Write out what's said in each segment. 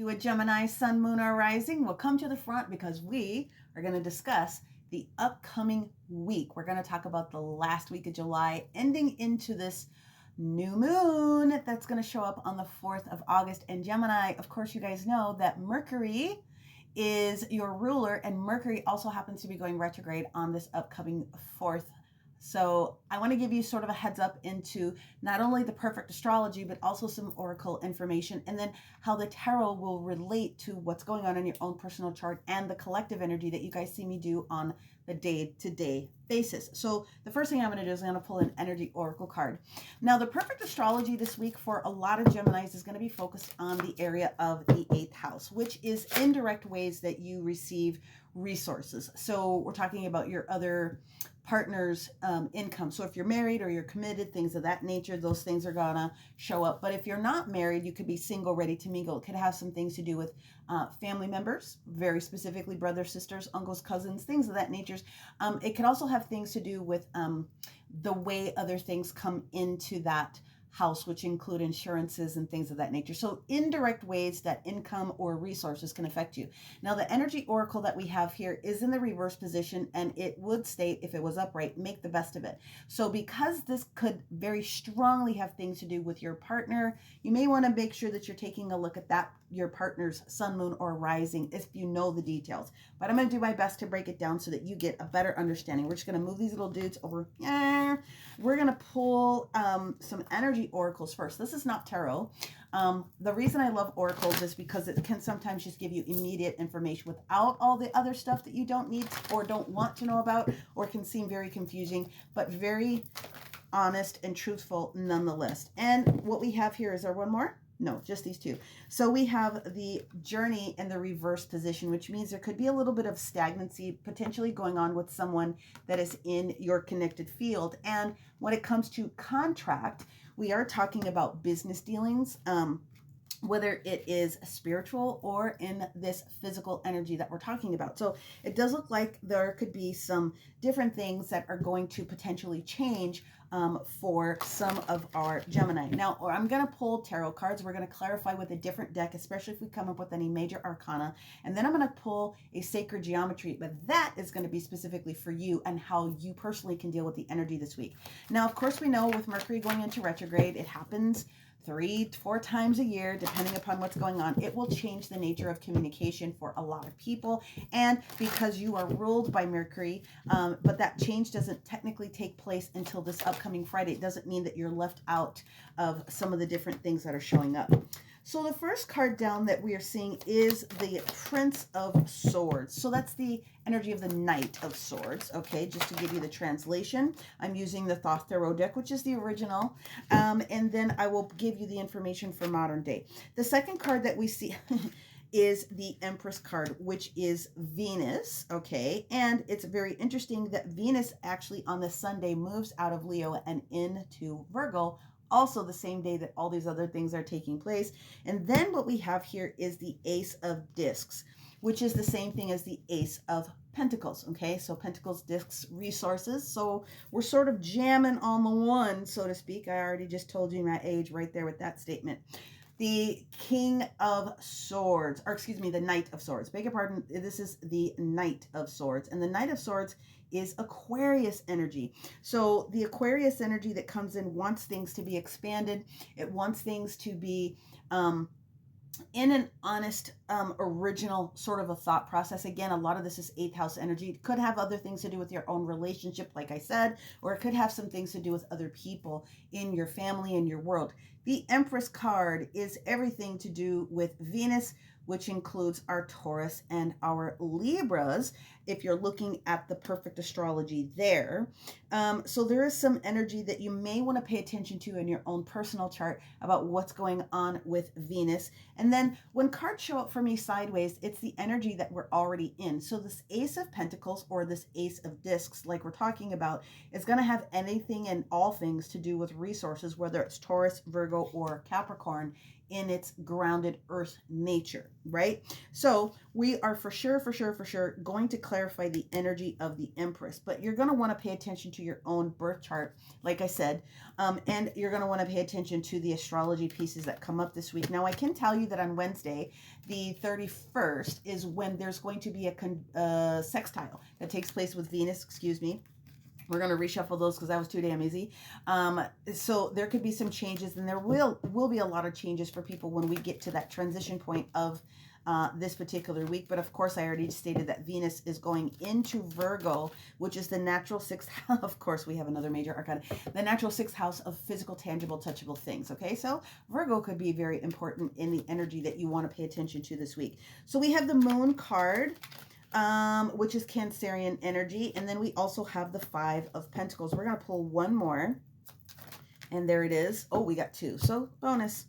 You a Gemini, sun, moon, or rising? Well, come to the front because we are going to discuss the upcoming week. We're going to talk about the last week of July, ending into this new moon that's going to show up on the 4th of August. And Gemini, of course, you guys know that Mercury is your ruler, and Mercury also happens to be going retrograde on this upcoming 4th. So I want to give you sort of a heads up into not only the perfect astrology, but also some oracle information, and then how the tarot will relate to what's going on in your own personal chart and the collective energy that you guys see me do on the day-to-day basis. So the first thing I'm going to do is I'm going to pull an energy oracle card. Now, the perfect astrology this week for a lot of Geminis is going to be focused on the area of the 8th house, which is indirect ways that you receive resources. So we're talking about your other partner's income. So if you're married or you're committed, things of that nature, those things are gonna show up. But if you're not married, you could be single, ready to mingle. It could have some things to do with family members, very specifically brothers, sisters, uncles, cousins, things of that nature. It could also have things to do with the way other things come into that house, which include insurances and things of that nature. So indirect ways that income or resources can affect you. Now, the energy oracle that we have here is in the reverse position, and it would state, if it was upright, make the best of it. So because this could very strongly have things to do with your partner, you may want to make sure that you're taking a look at that, your partner's sun, moon, or rising, if you know the details. But I'm going to do my best to break it down so that you get a better understanding. We're just going to move these little dudes over. We're going to pull some energy oracles first. This is not tarot. The reason I love oracles is because it can sometimes just give you immediate information without all the other stuff that you don't need or don't want to know about, or can seem very confusing, but very honest and truthful nonetheless. And what we have here, is there one more? No, just these two. So we have the journey in the reverse position, which means there could be a little bit of stagnancy potentially going on with someone that is in your connected field. And when it comes to contract, we are talking about business dealings, whether it is spiritual or in this physical energy that we're talking about. So it does look like there could be some different things that are going to potentially change for some of our Gemini. Now, I'm going to pull tarot cards. We're going to clarify with a different deck, especially if we come up with any major arcana. And then I'm going to pull a sacred geometry, but that is going to be specifically for you and how you personally can deal with the energy this week. Now, of course, we know with Mercury going into retrograde, it happens 3-4 times a year, depending upon what's going on. It will change the nature of communication for a lot of people. And because you are ruled by Mercury, but that change doesn't technically take place until this upcoming Friday. It doesn't mean that you're left out of some of the different things that are showing up. So the first card down that we are seeing is the Prince of Swords. So that's the energy of the Knight of Swords. Okay, just to give you the translation, I'm using the Thoth Tarot deck, which is the original. And then I will give you the information for modern day. The second card that we see is the Empress card, which is Venus. Okay, and it's very interesting that Venus actually on this Sunday moves out of Leo and into Virgo, also the same day that all these other things are taking place. And then what we have here is the Ace of Discs, which is the same thing as the Ace of Pentacles. Okay, so Pentacles, Discs, resources. So we're sort of jamming on the one, so to speak. I already just told you my age right there with that statement. The King of Swords, or excuse me, the Knight of Swords. Beg your pardon, this is the Knight of Swords. And the Knight of Swords is Aquarius energy. So the Aquarius energy that comes in wants things to be expanded. It wants things to be in an honest, original sort of a thought process. Again, a lot of this is 8th house energy. It could have other things to do with your own relationship, like I said, or it could have some things to do with other people in your family and your world. The Empress card is everything to do with Venus, which includes our Taurus and our Libras, if you're looking at the perfect astrology there. So there is some energy that you may want to pay attention to in your own personal chart about what's going on with Venus. And then when cards show up for me sideways, it's the energy that we're already in. So this Ace of Pentacles or this Ace of Discs, like we're talking about, is going to have anything and all things to do with resources, whether it's Taurus, Virgo, or Capricorn in its grounded earth nature, right? So we are for sure going to clarify the energy of the Empress, but you're going to want to pay attention to your own birth chart, like I said, and you're going to want to pay attention to the astrology pieces that come up this week. Now, I can tell you that on Wednesday, the 31st, is when there's going to be a sextile that takes place with Venus, excuse me. We're going to reshuffle those because that was too damn easy. So there could be some changes, and there will be a lot of changes for people when we get to that transition point of this particular week. But of course, I already stated that Venus is going into Virgo, which is the natural sixth house. Of course, we have another major arcana, the natural sixth house of physical, tangible, touchable things. Okay, so Virgo could be very important in the energy that you want to pay attention to this week. So we have the Moon card, which is Cancerian energy. And then we also have the Five of Pentacles. We're going to pull one more. And there it is. Oh, we got two. So bonus.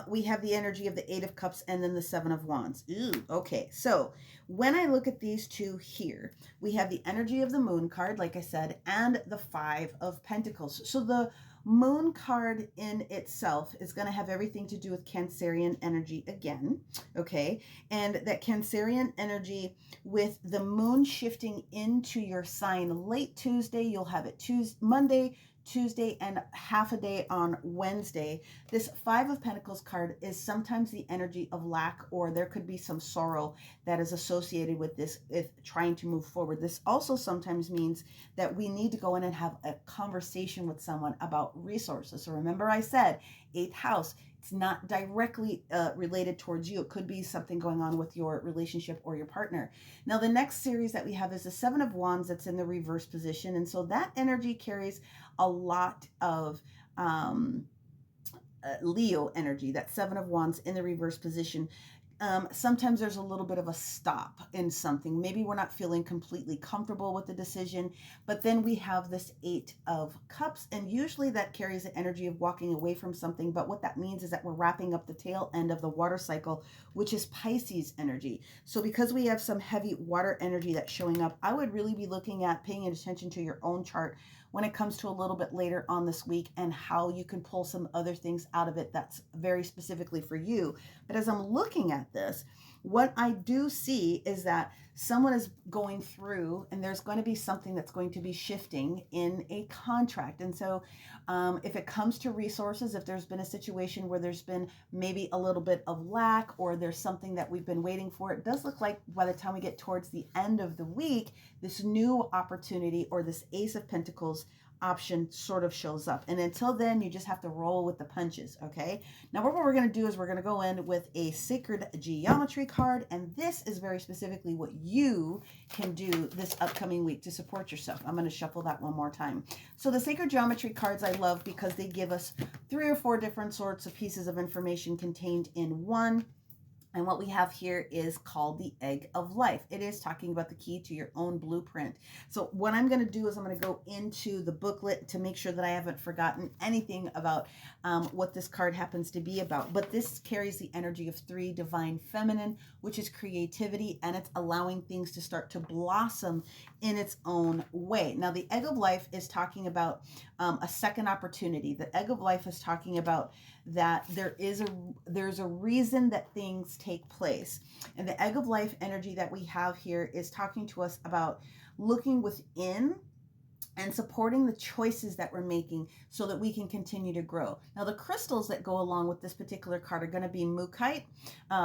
We have the energy of the Eight of Cups and then the Seven of Wands. Ooh, okay. So when I look at these two here, we have the energy of the Moon card, like I said, and the Five of Pentacles. So the Moon card in itself is going to have everything to do with Cancerian energy again, okay? And that Cancerian energy with the moon shifting into your sign late Tuesday, you'll have it Monday, Tuesday, and half a day on Wednesday. This Five of Pentacles card is sometimes the energy of lack, or there could be some sorrow that is associated with this if trying to move forward. This also sometimes means that we need to go in and have a conversation with someone about resources. So remember I said 8th house, it's not directly related towards you. It could be something going on with your relationship or your partner. Now, the next series that we have is the Seven of Wands that's in the reverse position. And so that energy carries a lot of Leo energy, that Seven of Wands in the reverse position. Sometimes there's a little bit of a stop in something. Maybe we're not feeling completely comfortable with the decision, but then we have this Eight of Cups, and usually that carries the energy of walking away from something. But what that means is that we're wrapping up the tail end of the water cycle, which is Pisces energy. So because we have some heavy water energy that's showing up, I would really be looking at paying attention to your own chart when it comes to a little bit later on this week and how you can pull some other things out of it that's very specifically for you. But as I'm looking at this, what I do see is that someone is going through, and there's going to be something that's going to be shifting in a contract. And so if it comes to resources, if there's been a situation where there's been maybe a little bit of lack, or there's something that we've been waiting for, it does look like by the time we get towards the end of the week, this new opportunity or this Ace of Pentacles option sort of shows up. And until then, you just have to roll with the punches, okay? Now, what we're going to do is we're going to go in with a Sacred Geometry card, and this is very specifically what you can do this upcoming week to support yourself. I'm going to shuffle that one more time. So the Sacred Geometry cards I love because they give us 3 or 4 different sorts of pieces of information contained in one. And what we have here is called the Egg of Life. It is talking about the key to your own blueprint. So what I'm going to do is I'm going to go into the booklet to make sure that I haven't forgotten anything about what this card happens to be about. But this carries the energy of 3 divine feminine, which is creativity, and it's allowing things to start to blossom in its own way. Now, the Egg of Life is talking about a second opportunity. The Egg of Life is talking about that there's a reason that things take place. And the Egg of Life energy that we have here is talking to us about looking within and supporting the choices that we're making so that we can continue to grow. Now, the crystals that go along with this particular card are going to be Mookaite,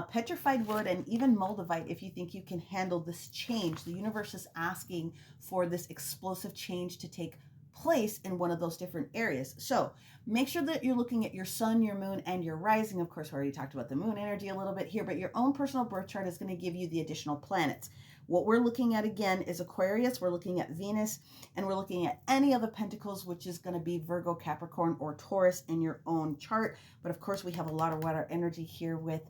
petrified wood, and even Moldavite if you think you can handle this change. The universe is asking for this explosive change to take place in one of those different areas. So make sure that you're looking at your sun, your moon, and your rising. Of course, we already talked about the moon energy a little bit here, but your own personal birth chart is going to give you the additional planets. What we're looking at again is Aquarius, we're looking at Venus, and we're looking at any of the pentacles, which is going to be Virgo, Capricorn, or Taurus in your own chart. But of course, we have a lot of water energy here with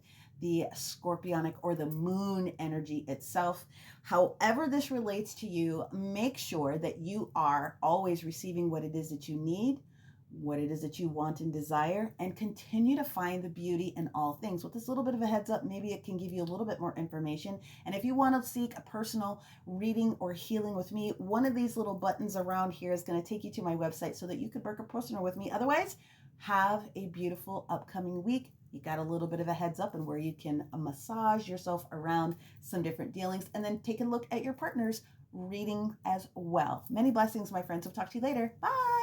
the scorpionic or the moon energy itself. However this relates to you, make sure that you are always receiving what it is that you need, what it is that you want and desire, and continue to find the beauty in all things. With this little bit of a heads up, maybe it can give you a little bit more information. And if you want to seek a personal reading or healing with me, one of these little buttons around here is going to take you to my website so that you can book a personal with me. Otherwise, have a beautiful upcoming week. you got a little bit of a heads up and where you can massage yourself around some different dealings, and then take a look at your partner's reading as well. Many blessings, my friends. We'll talk to you later. Bye.